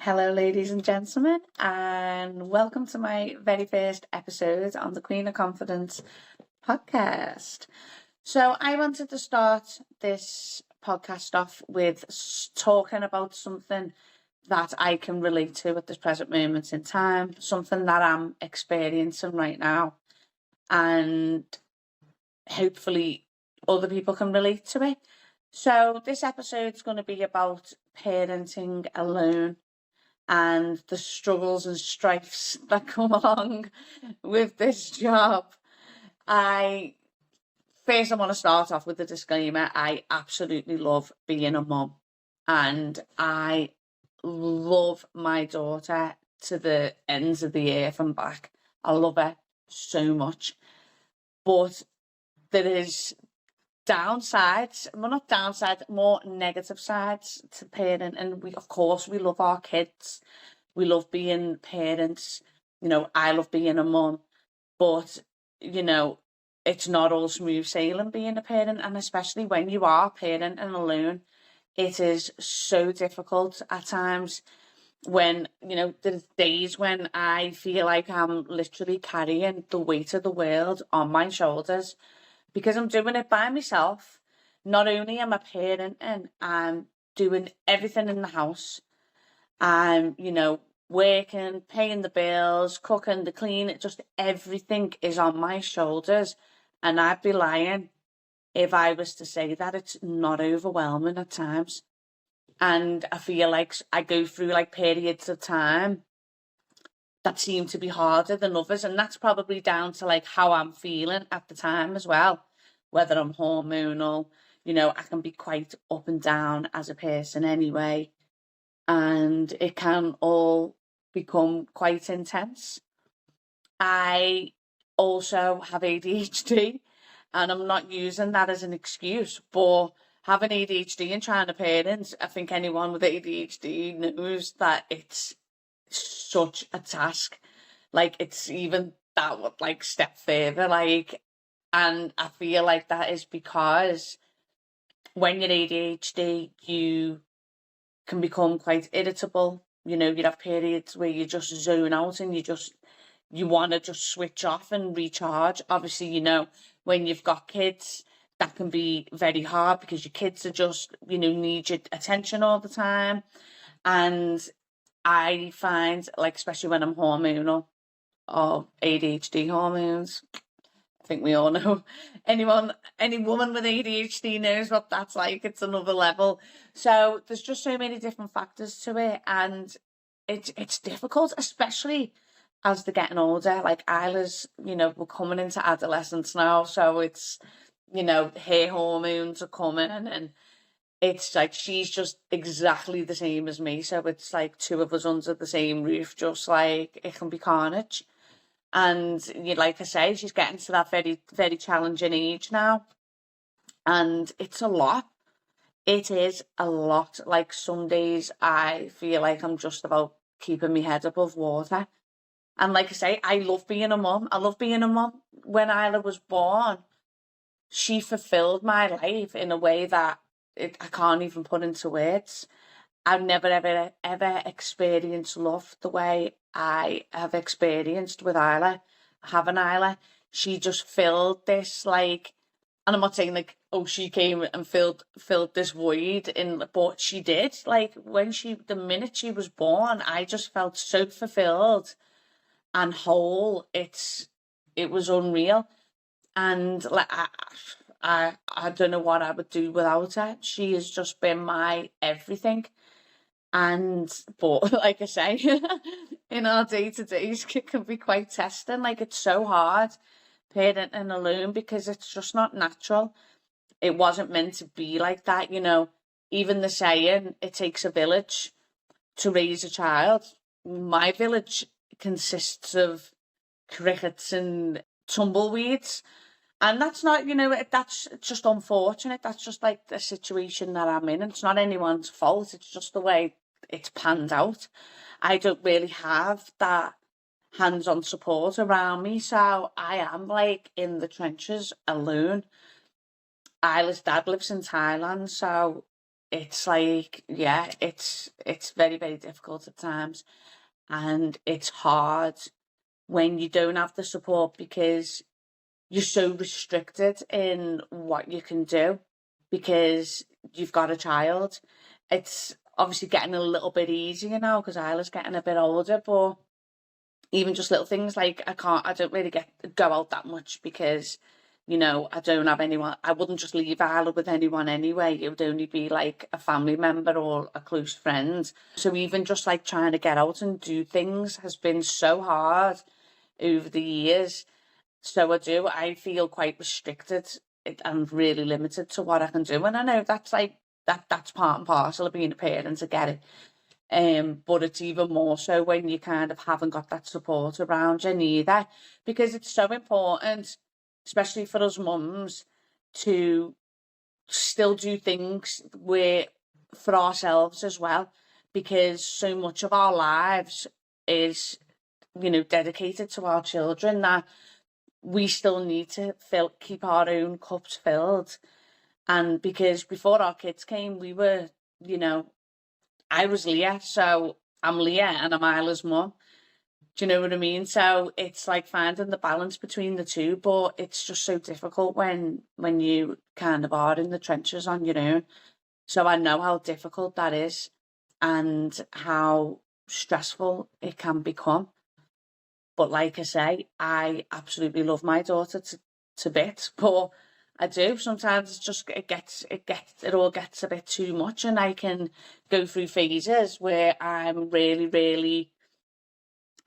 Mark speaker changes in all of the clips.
Speaker 1: Hello, ladies and gentlemen, and welcome to my very first episode on the Queen of Confidence podcast. So, I wanted to start this podcast off with talking about something that I can relate to at this present moment in time, something that I'm experiencing right now, and hopefully other people can relate to it. So, this episode is going to be about parenting alone and the struggles and strifes that come along with this job. I want to start off with a disclaimer. I absolutely love being a mum, and I love my daughter to the ends of the earth and back. I love her so much, but there is downsides, well, not downsides, more negative sides to parenting. And of course, we love our kids. We love being parents. I love being a mum, but it's not all smooth sailing being a parent, and especially when you are parenting alone, it is so difficult at times. When there's days when I feel like I'm literally carrying the weight of the world on my shoulders because I'm doing it by myself. Not only am I parenting, I'm doing everything in the house. I'm, working, paying the bills, cooking, the cleaning, just everything is on my shoulders. And I'd be lying if I was to say that it's not overwhelming at times. And I feel like I go through like periods of time that seem to be harder than others, and that's probably down to like how I'm feeling at the time as well, whether I'm hormonal. I can be quite up and down as a person anyway, and it can all become quite intense. I also have ADHD, and I'm not using that as an excuse, but having ADHD and trying to parent, I think anyone with ADHD knows that it's such a task. Like, it's even that would like step further, and I feel like that is because when you're ADHD, you can become quite irritable. You have periods where you just zone out and you want to just switch off and recharge. Obviously, when you've got kids, that can be very hard because your kids are just, need your attention all the time. And I find, like, especially when I'm hormonal or ADHD hormones, I think we all know. Any woman with ADHD knows what that's like. It's another level. So there's just so many different factors to it, and it's difficult, especially as they're getting older. Like Isla's, we're coming into adolescence now, so it's her hormones are coming, and it's like she's just exactly the same as me. So it's like two of us under the same roof, just like it can be carnage. And like I say, she's getting to that very, very challenging age now. And it's a lot. It is a lot. Like some days I feel like I'm just about keeping my head above water. And like I say, I love being a mum. I love being a mum. When Isla was born, she fulfilled my life in a way that I can't even put into words. I've never, ever, ever experienced love the way I have experienced with Isla. Having Isla, she just filled this like, and I'm not saying like, oh, she came and filled this void in, but she did. Like the minute she was born, I just felt so fulfilled and whole. It was unreal, and like I don't know what I would do without her. She has just been my everything. But like I say, in our day-to-days, it can be quite testing. Like, it's so hard parenting alone because it's just not natural. It wasn't meant to be like that, Even the saying, it takes a village to raise a child. My village consists of crickets and tumbleweeds. And that's not, that's just unfortunate. That's just like the situation that I'm in. It's not anyone's fault. It's just the way it's panned out. I don't really have that hands-on support around me. So I am like in the trenches alone. Isla's dad lives in Thailand. So it's like, yeah, it's very, very difficult at times. And it's hard when you don't have the support because you're so restricted in what you can do because you've got a child. It's obviously getting a little bit easier now because Isla's getting a bit older, but even just little things like I don't really go out that much because, I don't have anyone. I wouldn't just leave Isla with anyone anyway. It would only be like a family member or a close friend. So even just like trying to get out and do things has been so hard over the years. So I feel quite restricted and really limited to what I can do. And I know that's like, that's part and parcel of being a parent, to get it. But it's even more so when you kind of haven't got that support around you neither, because it's so important, especially for us mums, to still do things for ourselves as well, because so much of our lives is, dedicated to our children, that we still need to keep our own cups filled. And because before our kids came, we were, I was Leah, so I'm Leah and I'm Isla's mum. Do you know what I mean? So it's like finding the balance between the two, but it's just so difficult when you kind of are in the trenches on your own. So I know how difficult that is and how stressful it can become. But like I say, I absolutely love my daughter to bits, but I do sometimes. It's just it all gets a bit too much, and I can go through phases where I'm really, really,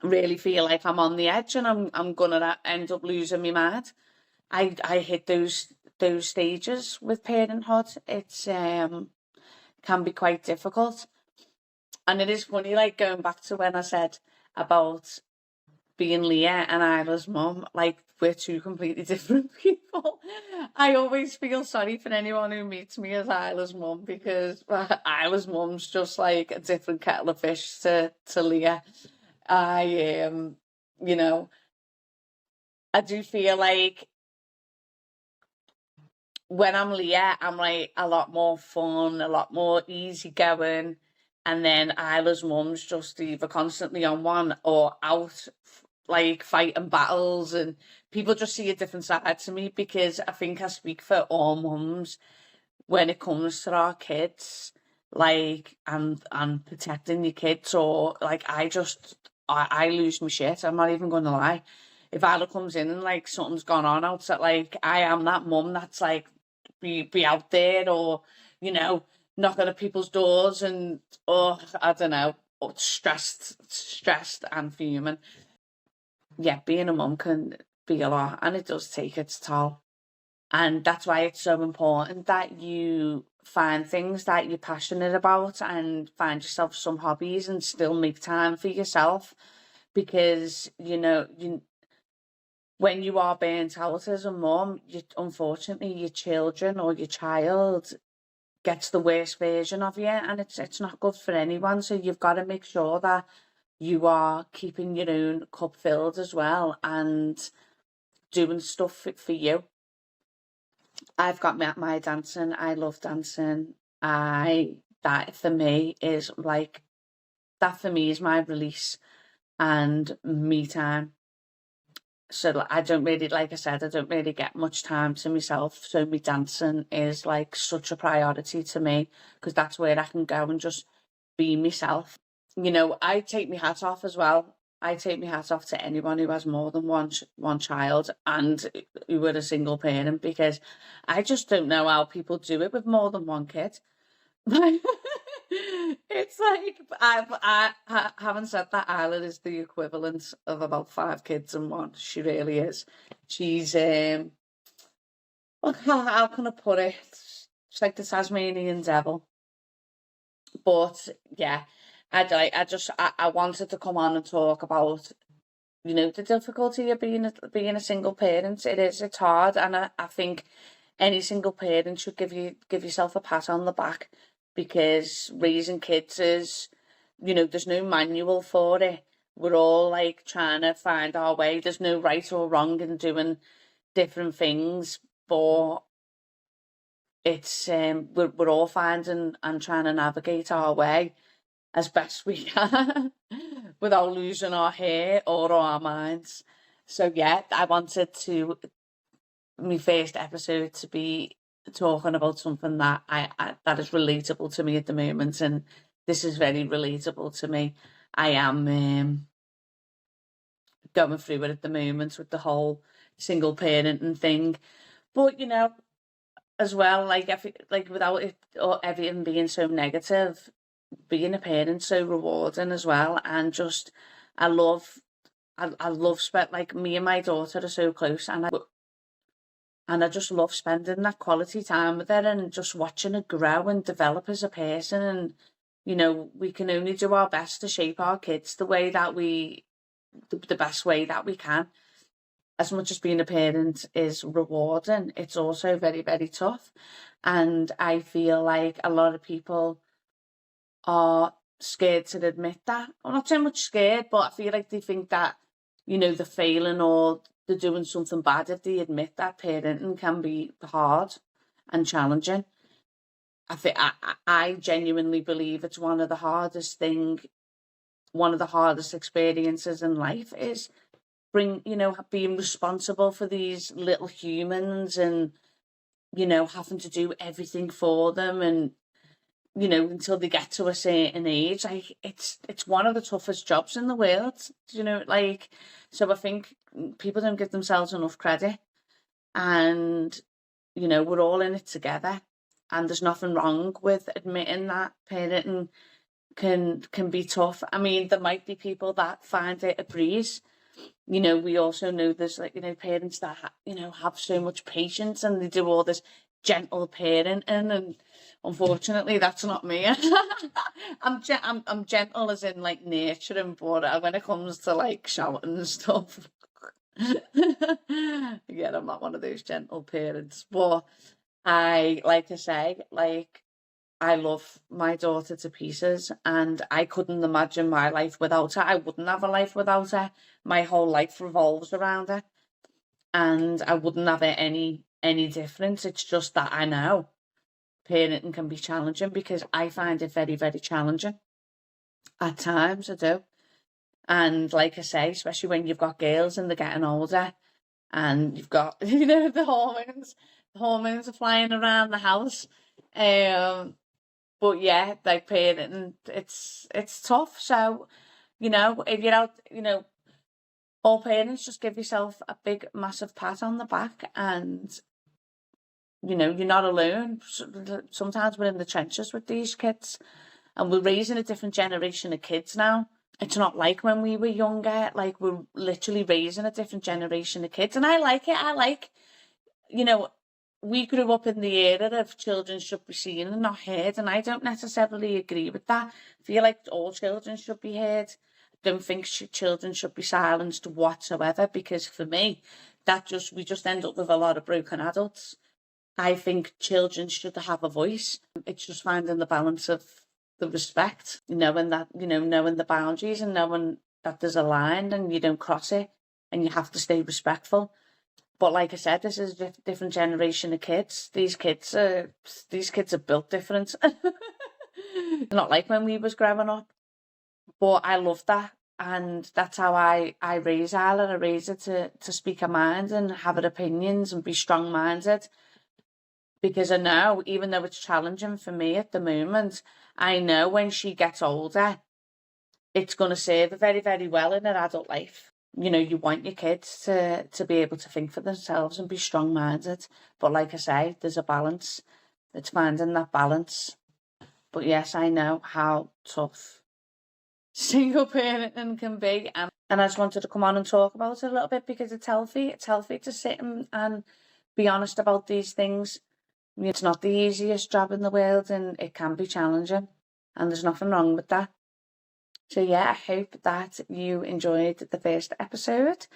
Speaker 1: really feel like I'm on the edge, and I'm gonna end up losing my mind. I hit those stages with parenthood. It's can be quite difficult, and it is funny, like going back to when I said about being Leah and Isla's mum, like we're two completely different people. I always feel sorry for anyone who meets me as Isla's mum, because Isla's mum's just like a different kettle of fish to Leah. I you know, I do feel like when I'm Leah, I'm like a lot more fun, a lot more easygoing. And then Isla's mum's just either constantly on one or out, like fighting battles, and people just see a different side to me, because I think I speak for all mums when it comes to our kids, like and protecting your kids, or like I lose my shit. I'm not even gonna lie. If Isla comes in and like something's gone on outside, like I am that mum that's like be out there, or knocking at people's doors, and I don't know, stressed and fuming. Yeah, being a mum can be a lot, and it does take its toll. And that's why it's so important that you find things that you're passionate about and find yourself some hobbies and still make time for yourself. Because, when you are burnt out as a mum, unfortunately, your children or your child gets the worst version of you, and it's not good for anyone. So you've got to make sure that you are keeping your own cup filled as well, and doing stuff for you. I've got my dancing. I love dancing. That for me is like, that for me is my release and me time. So like, I don't really, like I said, I don't really get much time to myself. So me dancing is like such a priority to me, because that's where I can go and just be myself. I take my hat off as well. I take my hat off to anyone who has more than one child and who are a single parent, because I just don't know how people do it with more than one kid. It's like, I haven't said that Isla is the equivalent of about 5 kids in one. She really is. She's look, how can I put it? She's like the Tasmanian devil. But yeah, I wanted to come on and talk about, the difficulty of being a single parent. It's hard, and I think any single parent should give yourself a pat on the back, because raising kids is, there's no manual for it. We're all like trying to find our way. There's no right or wrong in doing different things, but it's we're all finding and trying to navigate our way as best we can without losing our hair or our minds. So yeah, I wanted to my first episode to be talking about something that that is relatable to me at the moment, and this is very relatable to me. I am going through it at the moment with the whole single parenting thing, but as well, like like without it or everything being so negative, being a parent so rewarding as well, and just I love I love spend like me and my daughter are so close, and I just love spending that quality time with her and just watching her grow and develop as a person. And we can only do our best to shape our kids the best way that we can. As much as being a parent is rewarding, it's also very, very tough. And I feel like a lot of people are scared to admit that. Well, not so much scared, but I feel like they think that, they're failing or they're doing something bad if they admit that parenting can be hard and challenging. I genuinely believe it's one of the hardest experiences in life is being responsible for these little humans and, having to do everything for them and, until they get to a certain age. Like it's one of the toughest jobs in the world, so I think people don't give themselves enough credit, and, we're all in it together, and there's nothing wrong with admitting that parenting can be tough. I mean, there might be people that find it a breeze. We also know there's parents that have so much patience and they do all this gentle parenting, and unfortunately that's not me. I'm gentle as in like nurturing, but when it comes to like shouting and stuff, yeah, I'm not one of those gentle parents. But I like to say, like, I love my daughter to pieces, and I couldn't imagine my life without her. I wouldn't have a life without her. My whole life revolves around her, and I wouldn't have it any different. It's just that I know parenting can be challenging because I find it very, very challenging at times. I do. And like I say, especially when you've got girls and they're getting older and you've got, the hormones are flying around the house. But yeah, like parenting, it's tough. So, if you're out, all parents, just give yourself a big, massive pat on the back, and you're not alone. Sometimes we're in the trenches with these kids, and we're raising a different generation of kids now. It's not like when we were younger. Like, we're literally raising a different generation of kids, and I like it. I like, we grew up in the era of children should be seen and not heard, and I don't necessarily agree with that. I feel like all children should be heard. I don't think children should be silenced whatsoever, because for me, we just end up with a lot of broken adults. I think children should have a voice. It's just finding the balance of the respect, knowing the boundaries and knowing that there's a line and you don't cross it and you have to stay respectful. But like I said, this is a different generation of kids. These kids are built different. Not like when we was growing up. But I love that. And that's how I raise Isla. I raise her to speak her mind and have her opinions and be strong-minded. Because I know, even though it's challenging for me at the moment, I know when she gets older, it's going to serve her very, very well in her adult life. You want your kids to be able to think for themselves and be strong-minded. But like I say, there's a balance. It's finding that balance. But yes, I know how tough single parenting can be. And I just wanted to come on and talk about it a little bit because it's healthy. It's healthy to sit and be honest about these things. It's not the easiest job in the world, and it can be challenging. And there's nothing wrong with that. So yeah, I hope that you enjoyed the first episode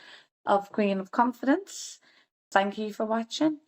Speaker 1: of Queen of Confidence. Thank you for watching.